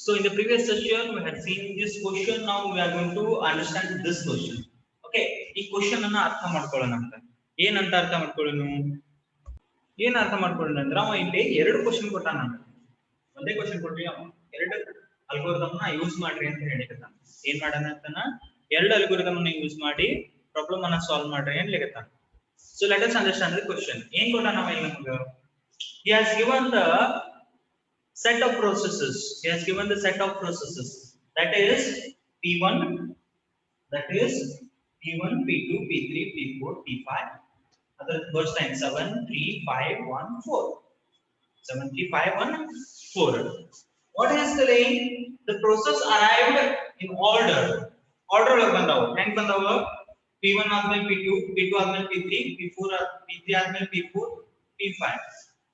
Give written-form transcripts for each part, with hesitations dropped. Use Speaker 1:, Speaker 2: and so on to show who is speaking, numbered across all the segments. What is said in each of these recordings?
Speaker 1: So in the previous session we had seen this question. Now we are going to understand this question. Okay, ಈ question ಅನ್ನ ಅರ್ಥ ಮಾಡ್ಕೊಳ್ಳೋಣ ಅಂತ. ಏನಂತ ಅರ್ಥ ಮಾಡ್ಕೊಳ್ಳೋಣ? ಏನ್ ಅರ್ಥ ಮಾಡ್ಕೊಳ್ಳೋಣ ಅಂದ್ರೆ ಅವ ಇಲ್ಲಿ ಎರಡು ಕ್ವಶನ್ ಕೊಟ್ಟಾನ. ಒಂದೇ ಕ್ವಶನ್ ಕೊಟ್ಟಿ ಅವ ಎರಡು ಅಲ್ಗೋರಿದಮ್ ನ ಯೂಸ್ ಮಾಡ್ರಿ ಅಂತ ಹೇಳಿಕತ್ತಾನ. ಏನ್ ಮಾಡೋಣ ಅಂತಾನ, ಎರಡು ಅಲ್ಗೋರಿದಮ್ ನ ಯೂಸ್ ಮಾಡಿ ಪ್ರಾಬ್ಲಮ್ ಅನ್ನ ಸಾಲ್ವ್ ಮಾಡ್ರಿ ಅಂತ ಹೇಳಿಕತ್ತಾನ. So let us understand the question. ಏನ್ ಕೊಟ್ಟಾನ ಅವ ಇಲ್ಲಿ ನಮಗೆ? He has given the set of processes. He has given the set of processes. That is P1, that is P1, P2, P3, P4, P5. Other first time 7, 3, 5, 1, 4. 7, 3, 5, 1, 4. What is the lane? The process arrived in order. Order of bandavu. Hang bandavu. P1 ಆದ್ಮೇಲೆ P2, P2 ಆದ್ಮೇಲೆ P3, P4 P3 ಆದ್ಮೇಲೆ P4, P5.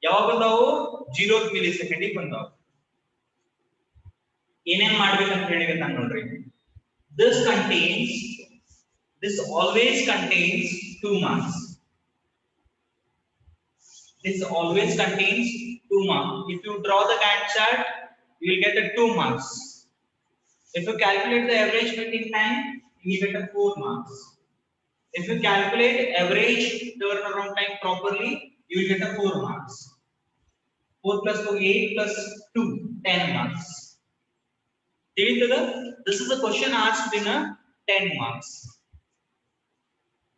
Speaker 1: ಯಾವಾಗ ಬಂದಾವು? 0th millisecond ಗೆ ಬಂದಾವು. ಏನೇನ್ ಮಾಡ್ಬೇಕಂತ ಹೇಳಿಕತ್ತಾನ ನೋಡ್ರಿ. This always contains 2 marks. This always contains 2 marks. If you draw the Gantt chart, you will get a 2 marks. If you calculate the average waiting time, you will get a 4 marks. If you calculate average turnaround time properly, you will get a 4 marks. 4 plus 4, 8 plus 2, 10 marks. This is a question asked in a 10 marks.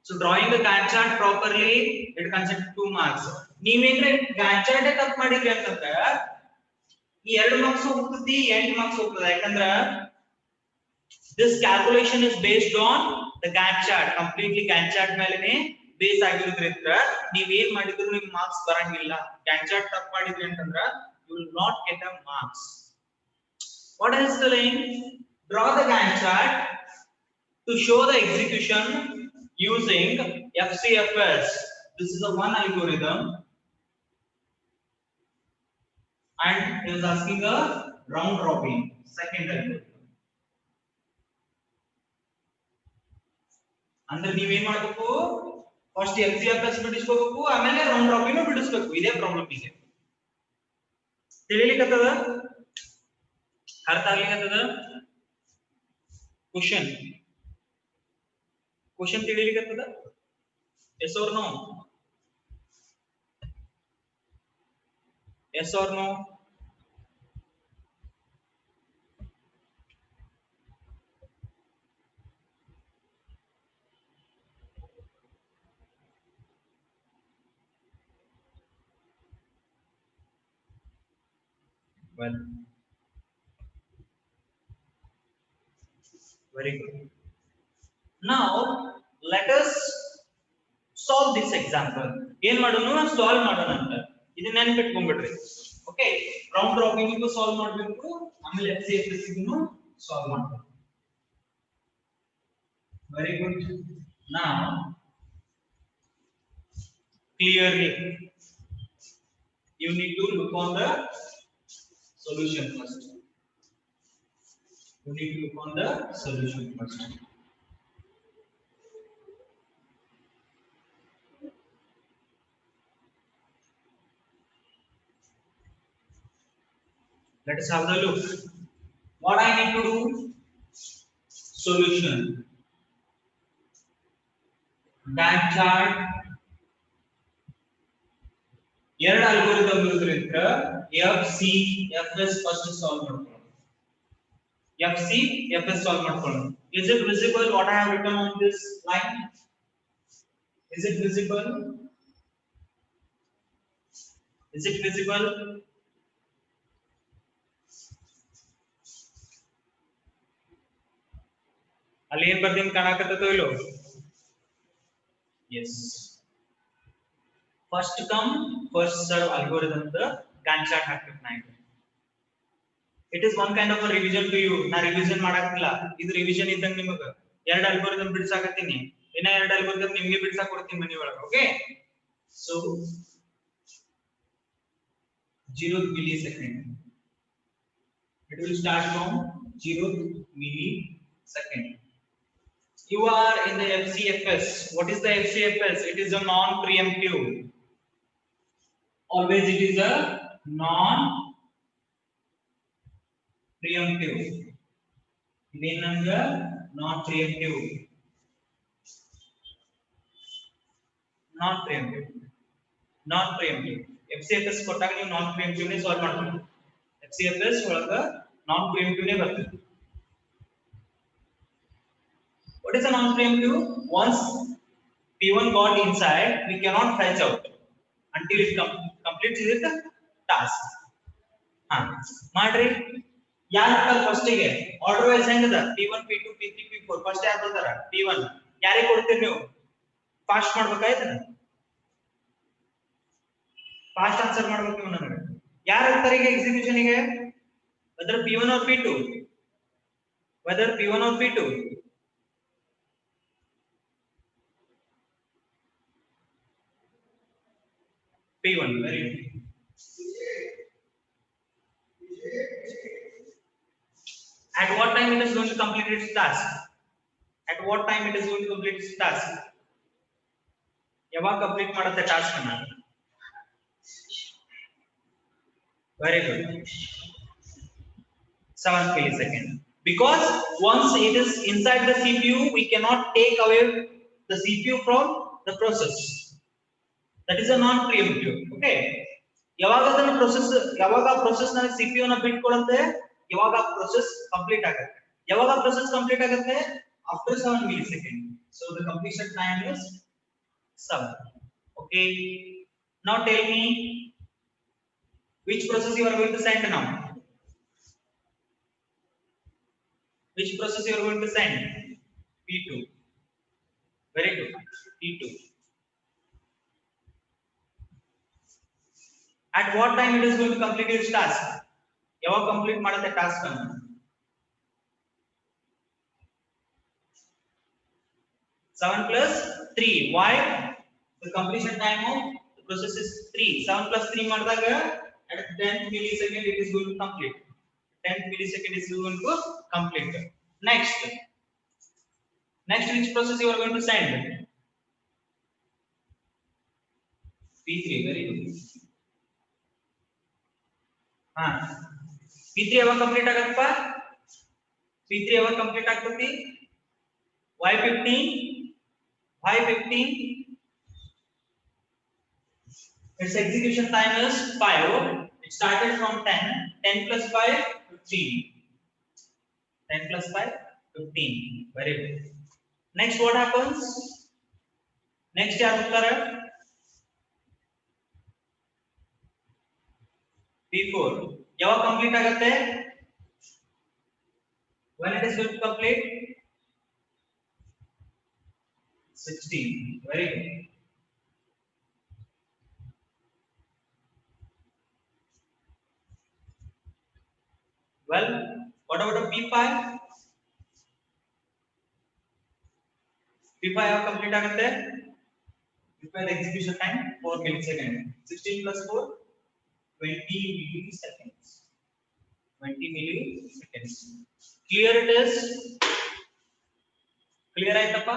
Speaker 1: So drawing the Gantt chart properly, it consists 2 marks. ನೀವೇನ್ರೆ Gantt chart ತಪ್ಪು ಮಾಡಿದ್ರಿ ಅಂತಂದ್ರೆ ಈ 2 marks ಹೋಗ್ತತಿ, 8 marks ಹೋಗ್ತದೆ. ಯಾಕಂದ್ರೆ this calculation is based on the Gantt chart, completely Gantt chart ಮೇಲೆನೆ base ಆಗಿರೋದ್ರಿಂದ ನೀವು ಏನ್ ಮಾಡಿದ್ರು ನಿಮಗೆ ಮಾರ್ಕ್ಸ್ ಬರಂಗಿಲ್ಲ. Gantt chart ತಪ್ಪು ಮಾಡಿದ್ರಿ ಅಂತಂದ್ರೆ you will not get a marks. What is the lane? Draw the Gantt chart to show the execution using FCFS. This is a one algorithm, and he is asking a round robin second algorithm. ಅಂದ್ರೆ ನೀವು ಏನು ಮಾಡಬೇಕು? First FCFS ಬಿಡಿಸ್ಕೋಬೇಕು, ಆಮೇಲೆ round robin ಬಿಡಿಸ್ಬೇಕು. ಇದೇ problem ಇದೆ. ತಿಳಿಲಿಕತ್ತದ? ಅರ್ಥ ಆಗ್ಲಿಕತ್ತದ? Question ತಿಳಿಲಿಕತ್ತದ? Yes or no? Yes or no? Well, very good. Now let us solve this example. ಏನ್ ಮಾಡೋಣ? ಸಾಲ್ವ್ ಮಾಡೋಣ ಅಂತ. ಇದನ್ನ ನೆನಪಿಟ್ಕೊಂಡ್ಬಿಡ್ರಿ. ಓಕೆ, ರೌಂಡ್ ರಾಬಿನ್ ಗೂ ಸಾಲ್ವ್ ಮಾಡಬೇಕು, ಆಮೇಲೆ FCFS ಗೂ ಸಾಲ್ವ್ ಮಾಡಬೇಕು. Very good. Now clearly you need to look on the solution first. You need to look on the solution first. Let us have a look. What I need to do? Solution. Gantt chart. ಎರಡು algorithm ಇರೋದ್ರಿಂದ FCFS first solve ಮಾಡ್ಕೊಳ್ಳೋಣ. FCFS solve ಮಾಡ್ಕೊಳ್ಳೋಣ. Is it visible what I have written on this line? Is it visible? Is it visible? ಅಲ್ಲಿ ಏನ್ ಬರ್ತೀನಿ ಕಾಣಕತ್ತೋ ಇಲ್ಲೋ? Yes. First come first serve algorithm the Gantt chart ಹಾಕ್ಬೇಕು ನಾ. It is one kind of a revision to you. ನಾ revision ಮಾಡಾಕಿಲ್ಲ, ಇದು revision ಇದ್ದಂಗ ನಿಮಗೆ. ಎರಡು ಅಲ್ಗೋರಿದಮ್ ಬಿಡಿಸಾಕತ್ತೀನಿ, ಇನ್ನ ಎರಡು ಅಲ್ಗೋರಿದಮ್ ನಿಮಗೆ ಬಿಡಿಸಾಕ ಕೊಡ್ತೀನಿ ಮನಿ ಒಳಗೆ. Okay, so 0th millisecond. It will start from 0th millisecond. You are in the FCFS. What is the FCFS? It is a non-preemptive. Always it is a non preemptive. ಇದೇನಂದ್ರ non preemptive. Non preemptive. Non preemptive. FCFS ಕೊಟ್ಟಾಗ ನೀವು non preemptive ನೇ solve ಮಾಡ್ತೀರಿ. FCFS ಒಳಗ ನಾನ್ preemptive ನೇ ಬರ್ತದೆ. What is a non preemptive? Once P1 got inside, we cannot fetch out until it completes its task. ಮಾಡ್ರಿ ಯಾರು ಫಸ್ಟ್ ಗೆ ಆರ್ಡರ್ ವೈಸ್ ಹೆಂಗದ P1 P2 P3 P4 first ಯಾರು ಬರ್ತಾರ P1 ಯಾರಿಗೆ ಕೊಡ್ತೀರಿ ನೀವು ಫಾಸ್ಟ್ ಮಾಡ್ಬೇಕಾಯ್ತದ ಫಾಸ್ಟ್ ಆನ್ಸರ್ ಮಾಡ್ಬೇಕು ನೀವು ನನಗೆ ಯಾರು ಇರ್ತಾರೆ ಈಗ ಎಕ್ಸಿಕ್ಯೂಷನ್ ಗೆ whether P1 or P2 whether P1 or P2 P1 very good. At what time it is going to complete its task? At what time it is going to complete its task? ಯಾವಾಗ complete ಮಾಡುತ್ತೆ task ಅನ್ನ very good 7 milliseconds because once it is inside the CPU we cannot take away the CPU from the process that is a non preemptive okay ಯಾವಾಗ ಅದನ್ನ process ನ CPU ನ ಬಿಟ್ಕೊಡುತ್ತೆ ಯಾವಾಗ process complete ಆಗುತ್ತೆ ಯಾವಾಗ process complete ಆಗುತ್ತೆ after 7 milliseconds so the completion time is 7 okay now tell me which process you are going to send now which process you are going to send P2 very good P2 at what time it is going to complete its task ಯಾವಾಗ complete ಮಾಡುತ್ತೆ task ಅನ್ನು 7 plus 3 why the completion time of the process is 3 7 plus 3 ಮಾಡಿದಾಗ at 10th millisecond it is going to complete 10th millisecond is going to complete next which process you are going to send P3 very good P3 ಯಾವಾಗ complete ಆಗತ್ತಪ್ಪ P3 ಯಾವಾಗ complete ಆಗ್ತತಿ Y15 its execution time is 5 it started from 10 plus 5 15 10 plus 5 15 very good next what happens next yaar hoggare P4 ಯಾವಾಗ complete ಆಗುತ್ತೆ when it is going to complete 16 very good well what about a P5 ಯಾವಾಗ complete ಆಗುತ್ತೆ P5 the execution time 4 milliseconds 16 plus 4 20 milliseconds 20 milliseconds clear it is clear ಆಯ್ತಪ್ಪ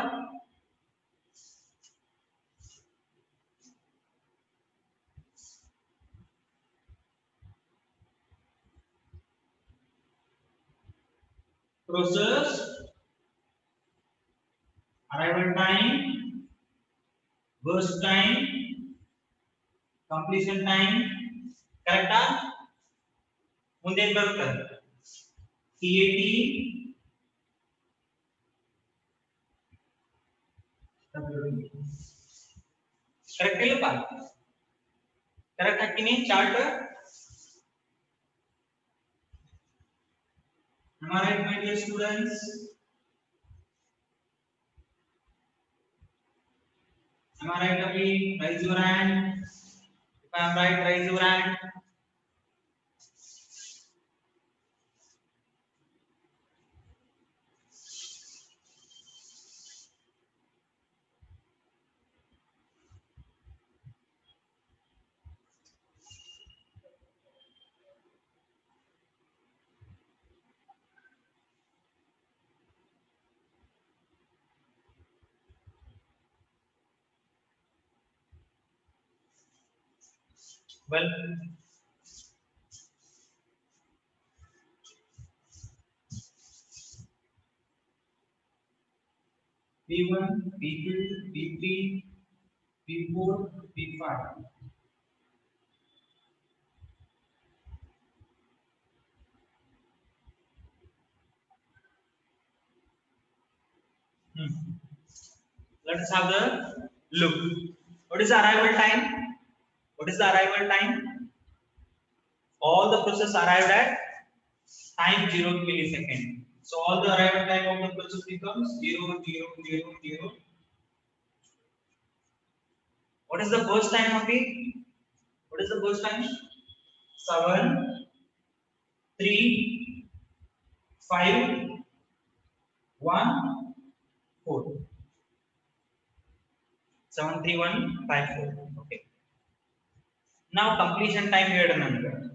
Speaker 1: process arrival time burst time completion time correct ah ಮುಂದೆ ಏನು ಬರುತ್ತೆ CAT correct ಇಲ್ಲಪ್ಪ correct ಹಾಕಿನಿ chart am I right my dear students am I right Abhi raise your hand if I am right raise your hand well P1, P2, P3, P4, P5. Let's have the look. What is the arrival time? What is the arrival time? All the process arrived at time 0 millisecond. So all the arrival time of the process becomes 0, 0, 0, 0. What is the burst time of it? What is the burst time? 7, 3, 5, 1, 4. 7, 3, 1, 5, 4. Okay. Now completion time here.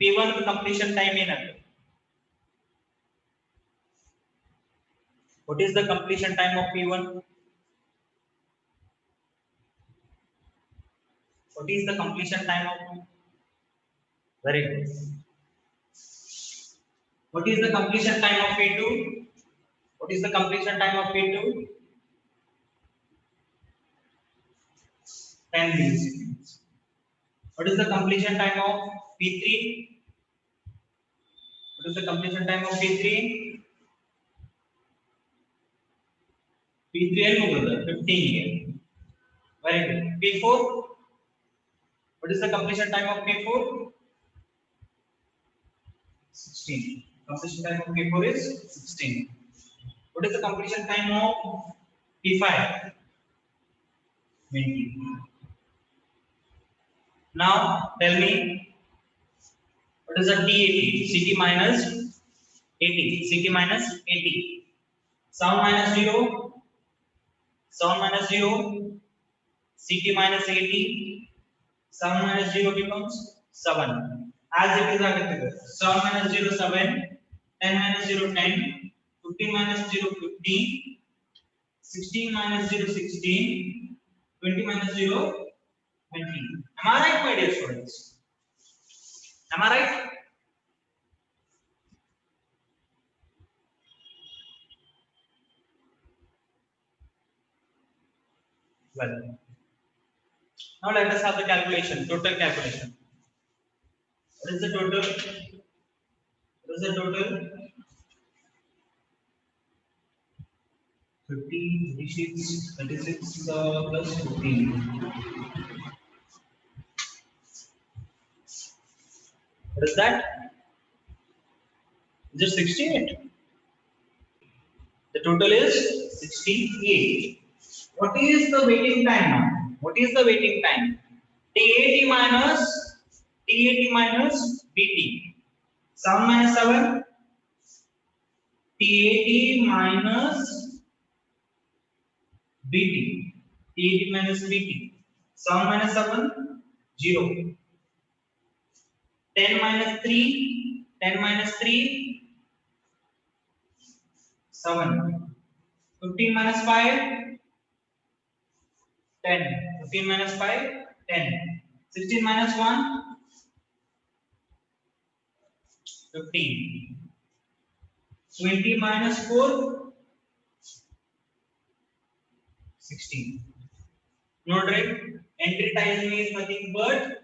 Speaker 1: P1 completion time in. What is the completion time of P1? What is the completion time of? Very good. What is the completion time of P2? What is the completion time of P2? 10 milliseconds. What is the completion time of P3? What is the completion time of P3? P3 15 here. Very good. P4? What is the completion time of P4? 16. Completion time of P4 is 16. What is the completion time of P5? 20. Now tell me, what is the TAT? CT minus 80. CT minus 80. Sound minus 0. Sound minus 0. CT minus 80. Sound minus 0 becomes 7. As it is again. 7 minus 0 7. 10 minus 0 10. 15 minus 0 15. 16 minus 0 16. 20 minus 0 20. Am I right, my dear students? Am I right? Well, now let us have the calculation, total calculation. What is the total? What is the total? 50, 36, 36 plus 15. What is that? Is it 68? The total is 68. What is the waiting time now? What is the waiting time? TAT minus BT. 7 minus 7. TAT minus BT. TAT minus BT. 7 minus 7. 0. 10 minus 3. 10 minus 3. 7. 15 minus 5. 10. 15 minus 5. 10. 16 minus 1. 15. 20 minus 4. 16. Note right? Entry time is nothing but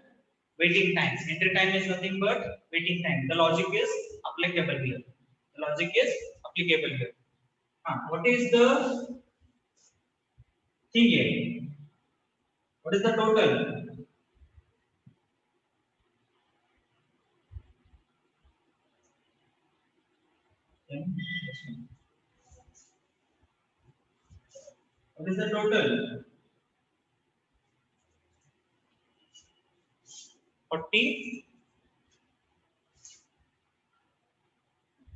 Speaker 1: waiting times. Entry time is nothing but waiting time. The logic is applicable here. The logic is applicable here. What is the thing here? What is the total? What is the total? 40,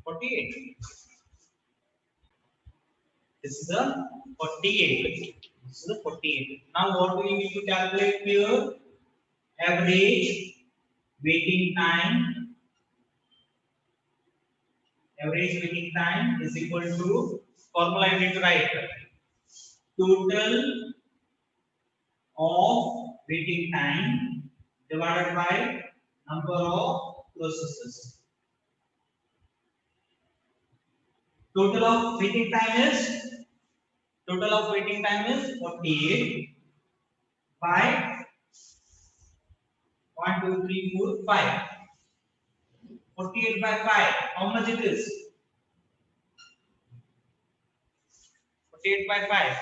Speaker 1: 48. This is the 48. This is the 48. Now what do we need to calculate here? Average waiting time. Average waiting time is equal to formula I need to write. Total of waiting time divided by number of processes. Total of waiting time is Total of waiting time is 48 by 1, 2, 3, 4, 5. 48 by 5. How much it is? 48 by 5.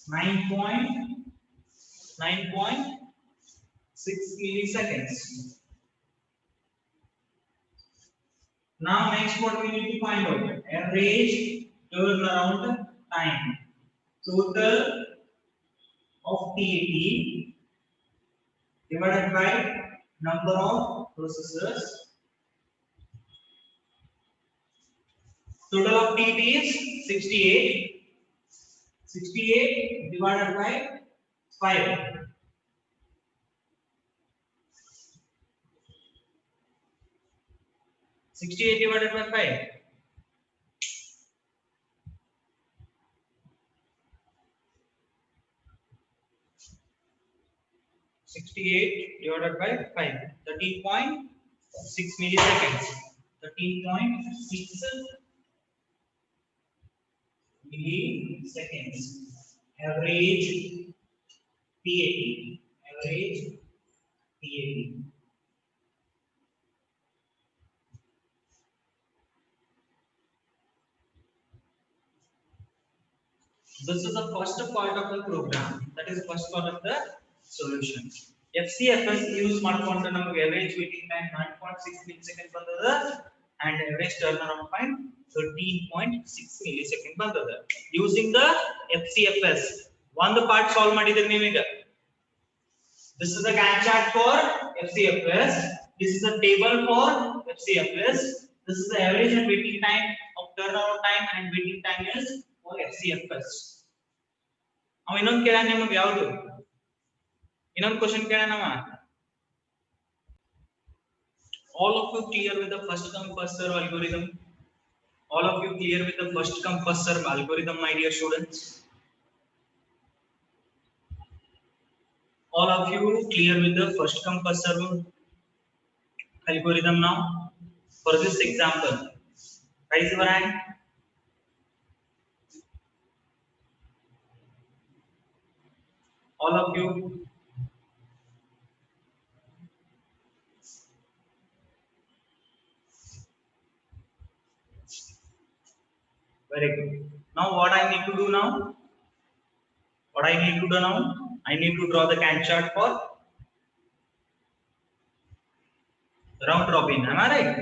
Speaker 1: 9.6 milliseconds. Now next what we need to find out? Average turnaround time. Total of TAT divided by number of processors. Total of TAT is 68. 68 divided by 5. 68 divided by 5. 68 divided by 5. 13.6 milliseconds. 13.6 milliseconds. Average TAT. Average TAT. This is the first part of the program. That is first part of the solution. FCFS use ಮಾಡ್ಕೊಂಡು ನಮಗೆ average waiting time 9.6 milliseconds ಬಂದದ and average turnaround time 13.6 milliseconds ಬಂದದ. Using the FCFS ಒಂದು part solve ಮಾಡಿದ್ರೆ ನೀವೀಗ. This is the Gantt chart for FCFS. This is the table for FCFS. This is the average and waiting time of turnaround time and waiting time is for FCFS. ಅವ ಇನ್ನೊಂದು ಕೇಳಾನ ನಿಮಗೆ ಯಾವುದು? ಇನ್ನೊಂದು question ಕೇಳಾನವ. All of you clear with the first come first serve algorithm? All of you clear with the first come first serve algorithm, my dear students? All of you clear with the first come first serve algorithm now? For this example, raise your hand. All of you. Very good. Now what I need to do now? What I need to do now? I need to draw the Gantt chart for round robin. Am I right?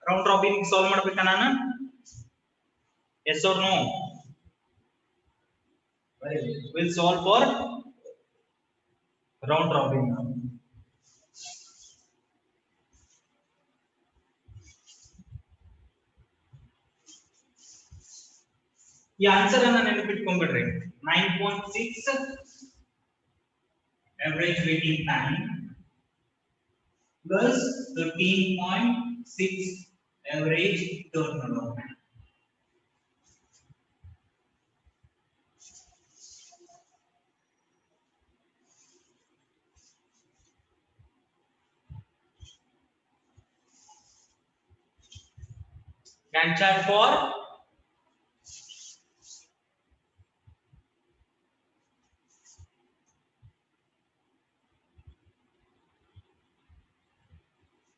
Speaker 1: Round robin solve ಮಾಡಬೇಕಾ ನಾನು? Yes or no? Very good. We'll solve for round robin now. ಈ answer ಅನ್ನು ನೆನಪಿಟ್ಕೊಂಡ್ಬಿಡ್ರಿ. 9.6 average waiting time plus 13.6 average turnaround time. Gantt chart for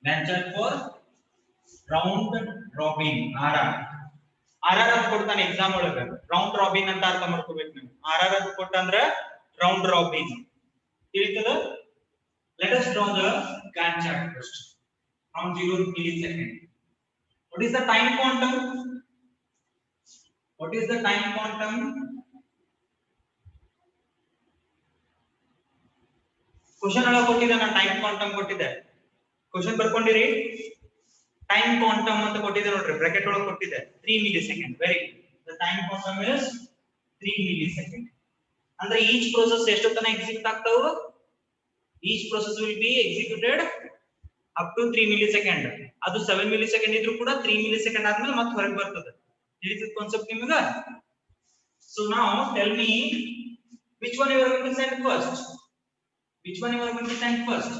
Speaker 1: Gantt chart for round robin. RR ಅಂತ ಕೊಡ್ತಾನೆ exam ಒಳಗ. Round robin ಅಂತ ಅರ್ಥ ಮಾಡ್ಕೋಬೇಕು ನೀವು. RR ಅಂತ ಕೊಟ್ಟಂದ್ರೆ ರೌಂಡ್ ರಾಬಿನ್. ತಿಳಿತದ? Let us draw the Gantt chart first. From 0 to millisecond. What is the time quantum? What is the time quantum? Question ಒಳಗೆ ಕೊಟ್ಟಿದೆ, ನಾನು ಟೈಮ್ ಕ್ವಾಂಟಮ್ ಕೊಟ್ಟಿದ್ದೆ. ಕ್ವೆಶ್ಚನ್ ಬರ್ಕೊಂಡಿರಿ. ಟೈಮ್ ಕ್ವಾಂಟಮ್ ಅಂತ ಕೊಟ್ಟಿದೆ ನೋಡ್ರಿ, ಬ್ರಾಕೆಟ್ ಒಳಗೆ ಕೊಟ್ಟಿದೆ 3 millisecond. Very good. The time quantum is 3 millisecond. ಅಂದ್ರೆ ಈಚ್ ಪ್ರೋಸೆಸ್ ಎಷ್ಟು ತನ ಎಕ್ಸಿಕ್ಯೂಟ್ ಆಗ್ತಾವ? Each process will be executed up to 3 millisecond. ಅದು 7 millisecond ಇದ್ರೂ ಕೂಡ 3 millisecond ಆದ್ಮೇಲೆ ಮತ್ತೆ ಹೊರಗೆ ಬರ್ತದೆ. ತಿಳಿದಿದೆ ಕಾನ್ಸೆಪ್ಟ್ ನಿಮಗೆ? So now tell me which one you are going to send first? Which one you are going to send first?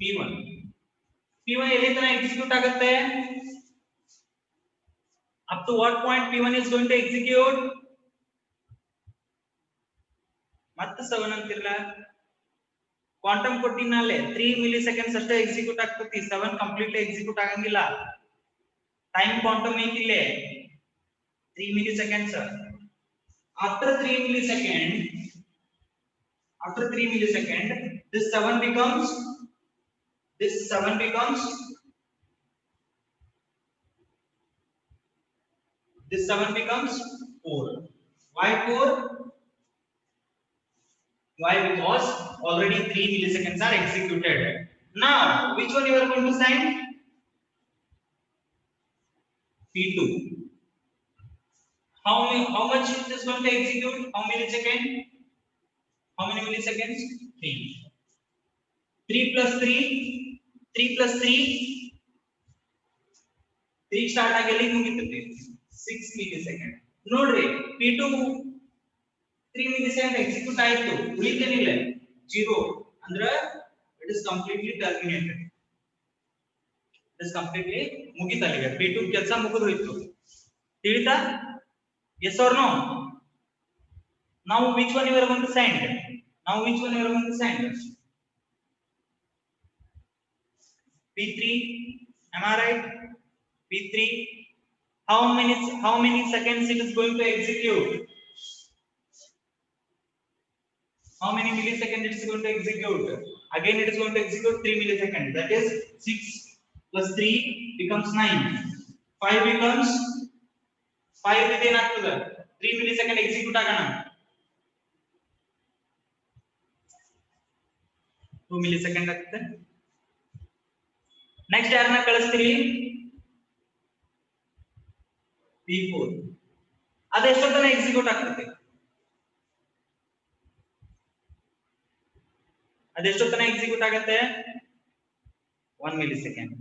Speaker 1: P1. P1 ಎಲ್ಲಿ ತನಕ ಎಕ್ಸಿಕ್ಯೂಟ್ ಆಗುತ್ತೆ? Up to what point P1 is going to execute? ಮತ್ತೆ 7 ಅಂತಿರಲ್ಲ, quantum ಕೊಟ್ಟಿನಲ್ಲೇ 3 milli seconds ಅಷ್ಟೇ execute ಆಗ್ತತಿ, 7 completely execute ಆಗಂಗಿಲ್ಲ. Time quantum ಏನಿಲ್ಲ 3 milli seconds. after 3 millisecond this 7 becomes 4. Why 4? Why? Because already 3 milliseconds are executed. Now which one you are going to send? P2. How much it is going to execute? How many milliseconds? 3. 3 plus 3 start ಆಗಲಿ ಮುಗಿತದೆ 6 millisecond. ನೋಡ್ರಿ P2 3 millisecond execute ಆಯ್ತು, ಉಳಿತೇನಿಲ್ಲ 0 ಅಂದ್ರೆ it is completely terminated. It is completely ಮುಗಿತಲ್ಲಿಗೆ P2 ಕೆಲಸ ಮುಗಿದು ಹೋಯ್ತು. ತಿಳಿತಾ? Yes or no? Now which one you are going to send? P3. Am I right? P3. How many seconds it is going to execute? How many milliseconds it is going to execute? Again it is going to execute 3 milliseconds. That is 6 plus 3 becomes 9. 5 becomes 5 within after 3 millisecond execute agana. 2 millisecond agutte. Next yarna kalastiri? P4. adu estottana execute agutte? adu estottana execute agutte? 1 millisecond.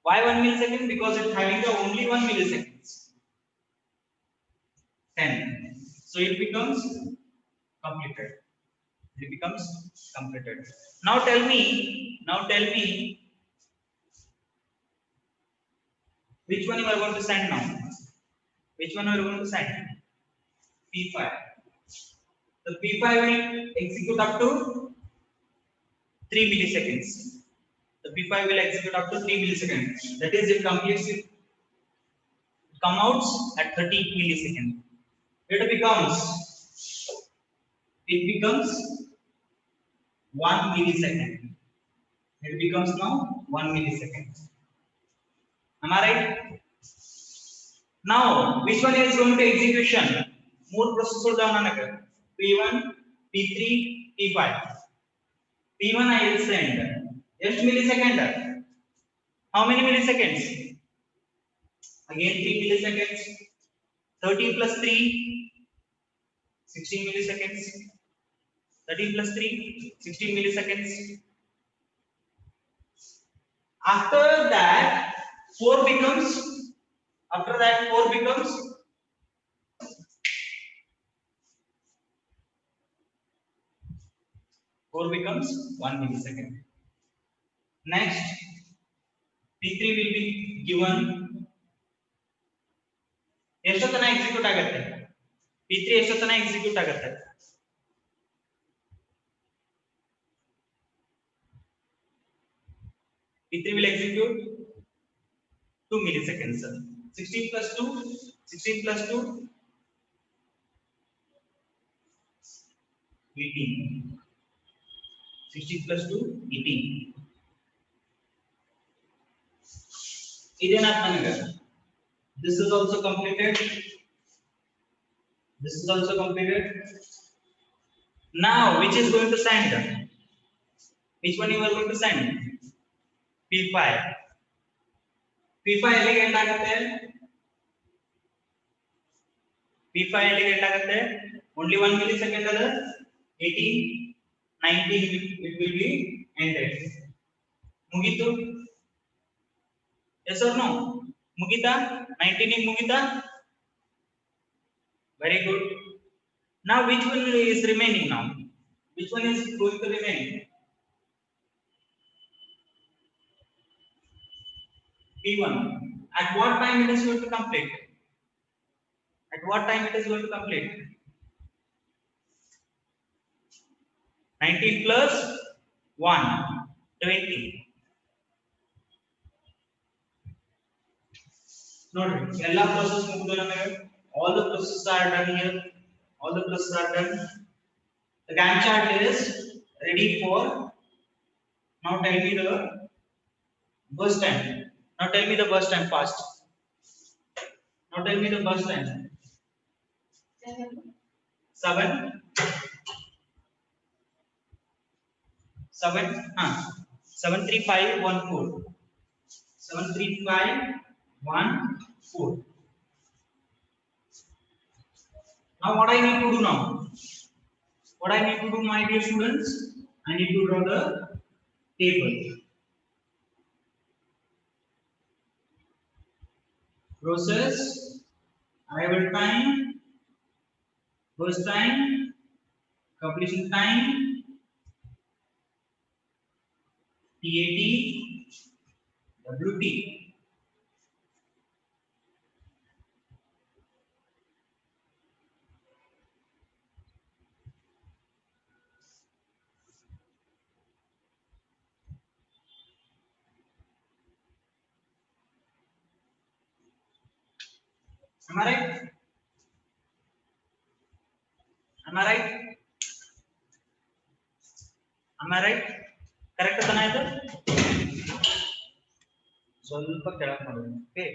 Speaker 1: Why 1 millisecond? Because it's having only 1 millisecond. 10. So it becomes completed. Now tell me which one you are going to send now? P5. The P5 will execute up to 3 milliseconds. That is, it completes it. It comes out at 30 milliseconds. It becomes 1 millisecond. It becomes now 1 millisecond. Am I right? Now which one is going to execution? More processor down anaga. P1, P3, P5. P1 I will send. Just millisecond. How many milliseconds? Again 3 milliseconds. 13 plus 3, 16 milliseconds. 13 plus 3, 16 milliseconds. After that 4 becomes 1 millisecond. Next P3 will be given. ಎಷ್ಟೊತ್ತನ execute ಆಗುತ್ತೆ? P3 ಎಷ್ಟೊತ್ತನ execute ಆಗುತ್ತೆ? P3 will execute 2 milliseconds. 16 plus 2 18. 16 plus 2 18. ಇದೇನಾ ನನಗೆ? This is also completed. Now which is going to send? Which one you are going to send? P5 ಎಲ್ಲಿಗೆ end ಆಗುತ್ತೆ? P5 ಎಲ್ಲಿಗೆ end ಆಗುತ್ತೆ? Only 1 millisecond ಅದ. 18 19 it will be ended. ಮುಗಿತು? Yes or no? ಮುಗಿತಾ? 19 ಗೆ ಮುಗಿತಾ? Very good. Now which one is remaining now? Which one is going to remain? P1. At what time it is going to complete? At what time it is going to complete? 19 plus 1, 20. Note, all process all the processes are done here. All the processes are done. The Gantt chart is ready for. Now tell me the burst time. Now tell me the burst time fast. Now tell me the burst time. 7. 73514. 73514. Now what I need to do now? What I need to do, my dear students? I need to draw the table. Process, arrival time, burst time, completion time, TAT, WT. Am I right? Am I right? Am I right? Correct ತಾನೇ ಇದು? ಸ್ವಲ್ಪ ಕೆಳಗೆ ಮಾಡೋಣ. Okay.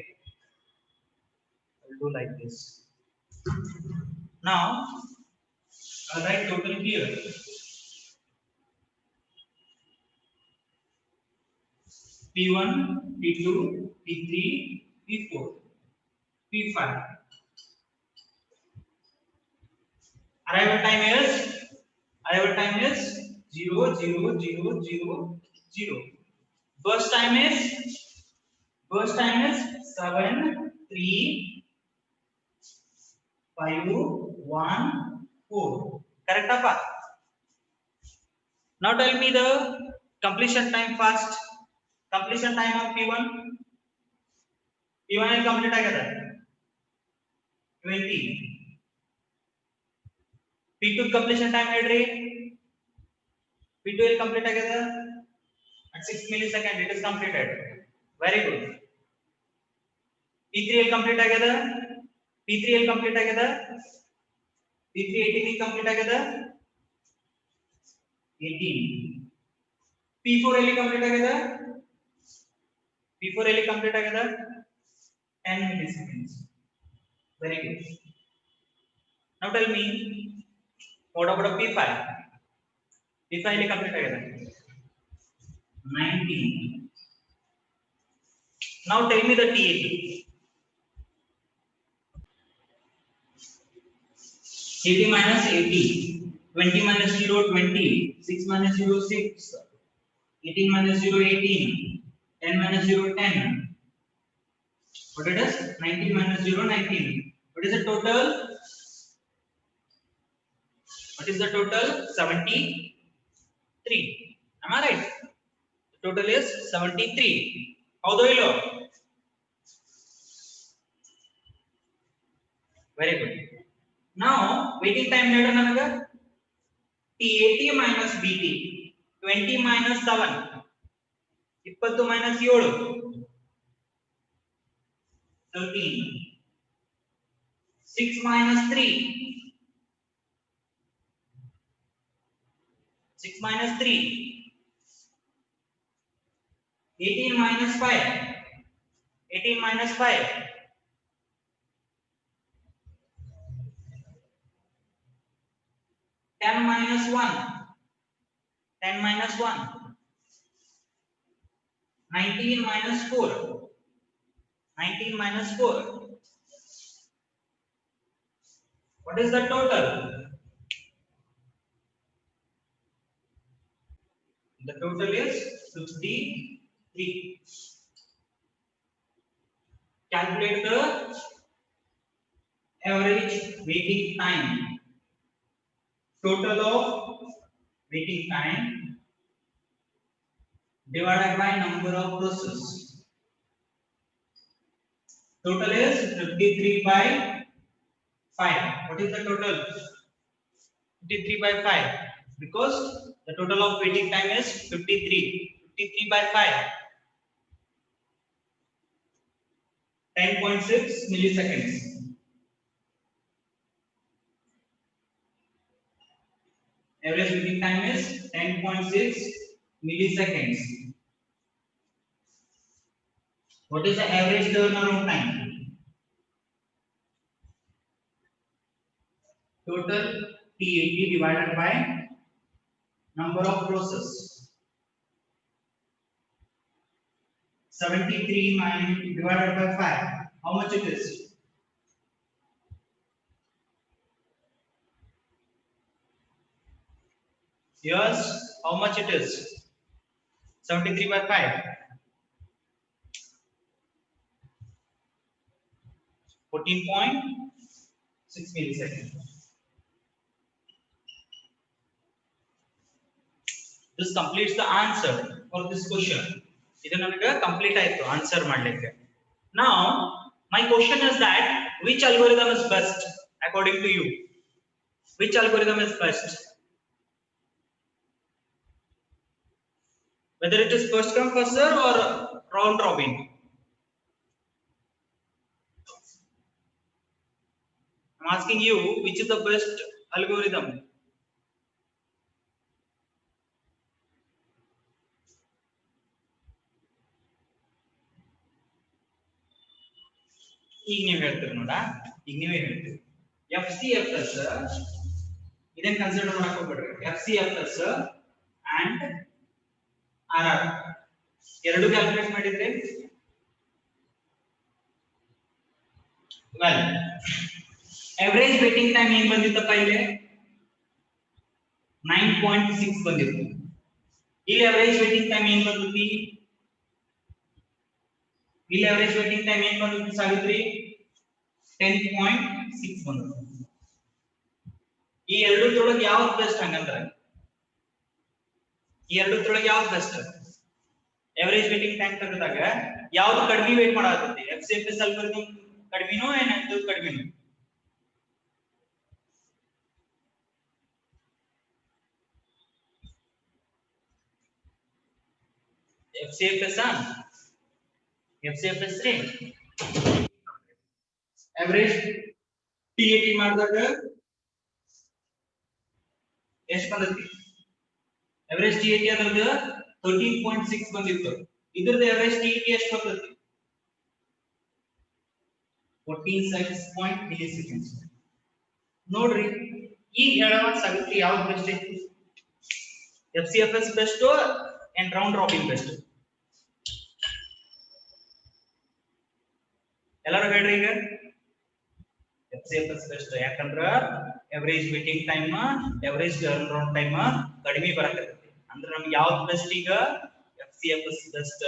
Speaker 1: I'll do like this. Now I'll write total here. P1, P2, P3, P4, P5. Arrival time is 0, 0, 0, 0, 0. Burst time is 7, 3, 5, 1, 4. Correct apa? Now tell me the completion time fast. Completion time of P1. P1 will complete together 20. P2 completion time Adri. P2 will complete together at 6 milliseconds. It is completed. Very good. P3 will complete together. P3 will complete together. P3 18 will complete together. 18. P4 will complete together. P4 will complete together. 10 milliseconds. Very good. Now tell me, what about P5? P5 will complete together. 19. Now tell me the TAT. TAT minus 80. 20 minus 0, 20. 6 minus 0, 6. 18 minus 0, 18. 10 minus 0, 10. What it is? 19 minus 0, 19. What is the total? What is the total? 73. Am I right? The total is 73. How do you know? Very good. Now waiting time later another TAT minus BT. 20 minus 7. 20 minus 7. 13. 6 minus 3. 6 minus 3. 18 minus 5. 18 minus 5. 10 minus 1. 10 minus 1. 19 minus 4. 19 minus 4. What is the total? The total is 53. Calculate the average waiting time. Total of waiting time divided by number of process. Total is 53 by 5. What is the total? 53 by 5. Because the total of waiting time is 53. 53 by 5. 10.6 milliseconds. Average waiting time is 10.6 milliseconds. What is the average turnaround time? Total TAT divided by number of process. 73 divided by 5. How much it is? Yes, how much it is? 73 by 5. 14.6 milliseconds. This completes the answer for this question. This is complete answer. Now, my question is that which algorithm is best according to you? Which algorithm is best? Whether it is first come first serve or round robin. I'm asking you which is the best algorithm. ಈಗ ನೀವು ಹೇಳ್ತೀರಿ ನೋಡ ಈಗ ನೀವೇ ಹೇಳ್ತೀರಿ FCFS ಇದನ್ನ consider ಮಾಡಕ್ ಹೋಗ್ಬೇಡ್ರಿ FCFS and RR ಎರಡು ಕ್ಯಾಲ್ಕುಲೇಟ್ ಮಾಡಿದ್ರೆ ವೆಲ್ average waiting time ಏನು ಬಂದಿತ್ತಪ್ಪ ಇಲ್ಲಿ 9.6 ಬಂದಿತ್ತು ಇಲ್ಲಿ average waiting time ಏನು ಬಂದಿತ್ತು ಇಲ್ಲಿ average waiting time ಏನು ಬಂದಿತ್ತು ಸಾವಿತ್ರಿ 10.6 ಬಂದಿತ್ತು ಈ ಎರಡರೊಳಗೆ ಯಾವುದು ಬೆಸ್ಟ್ ಹಂಗಂದ್ರೆ ಈ ಎರಡರೊಳಗೆ ಯಾವುದು ಬೆಸ್ಟ್ average waiting time ತೆಗೆದಾಗ ಯಾವುದು ಕಡಿಮೆ ವೇಟ್ ಮಾಡಾಕತ್ತಿ FCFS ಅಲ್ಗೋರಿಥಮ್ ಕಡಿಮೆನೋ ಏನು ಇದು ಕಡಿಮೆನೋ FCFS FCFS ರೀ average TAT ಮಾಡಿದಾಗ ಎಷ್ಟು ಬಂದೈತಿ average TAT ಅದರದ್ದು 13.6 ಬಂದಿತ್ತು ಇದರದ್ದು average TAT ಎಷ್ಟು ಬರ್ತೈತಿ 14.6 milliseconds ನೋಡ್ರಿ ಈಗ ಹೇಳವ ಸಾವಿತ್ರಿ ಯಾವುದು ಬೆಸ್ಟ್ ಐತಿ FCFS best and round robin best ಎಲ್ಲರೂ ಹೇಳ್ರಿ ಈಗ FCFS ಬೆಸ್ಟ್ ಯಾಕಂದ್ರೆ average waiting time average turnaround time ಕಡಿಮೆ ಬರಕತ್ತೈತಿ ಅಂದ್ರೆ ನಮಗೆ ಯಾವುದು ಬೆಸ್ಟ್ ಈಗ FCFS ಬೆಸ್ಟ್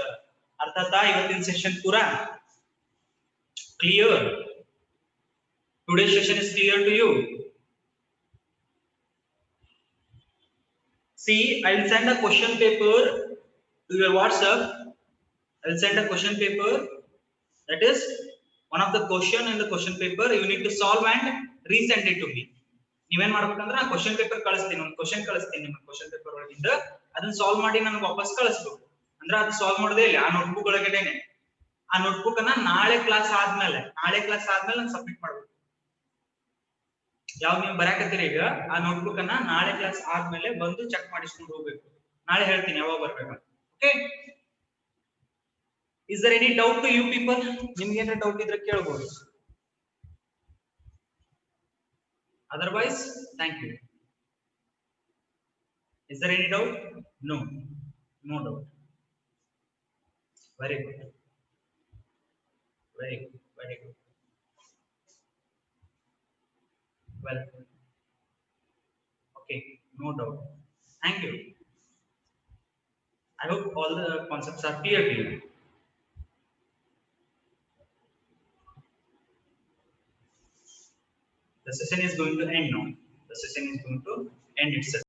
Speaker 1: ಅರ್ಥ ಆಯ್ತಾ ಇವತ್ತಿನ ಸೆಷನ್ ಪೂರಾ clear today's session is clear to you see I'll send a question paper to your WhatsApp I'll send a question paper that is one of the question in the question paper you need to solve and resend it to me ನೀವೇನ್ ಮಾಡಬೇಕಂದ್ರೆ ಆ question paper ಕಳಿಸ್ತೀನಿ ಒಂದು question ಕಳಿಸ್ತೀನಿ ನಿಮ್ಮ question paper ಒಳಗಿಂದ ಅದನ್ನ solve ಮಾಡಿ ನನಗೆ ವಾಪಸ್ ಕಳಿಸಬೇಕು ಅಂದ್ರೆ ಅದು ಸಾಲ್ವ್ ಮಾಡೋದೇ ಇಲ್ಲ ಆ ನೋಟ್ಬುಕ್ ಒಳಗಡೆನೆ ಆ ನೋಟ್ಬುಕ್ ಅನ್ನ ನಾಳೆ ಕ್ಲಾಸ್ ಆದ್ಮೇಲೆ ನಾನು ಸಬ್ಮಿಟ್ ಮಾಡಬೇಕು ಯಾವ ನೀವು ಬರಾಕತ್ತೀರಿ ಈಗ ಆ ನೋಟ್ಬುಕ್ ಅನ್ನ ನಾಳೆ ಕ್ಲಾಸ್ ಆದ್ಮೇಲೆ ಬಂದು ಚೆಕ್ ಮಾಡಿಸ್ಕೊಂಡು ಹೋಗ್ಬೇಕು ನಾಳೆ ಹೇಳ್ತೀನಿ ಯಾವಾಗ ಬರ್ಬೇಕು okay is there any doubt to you people ನಿಮಗೆ ಏನಾರ ಡೌಟ್ ಇದ್ರೆ ಕೇಳಬಹುದು otherwise thank you is there any doubt no doubt very good very good well okay no doubt thank you I hope all the concepts are clear to you the session is going to end now the session is going to end itself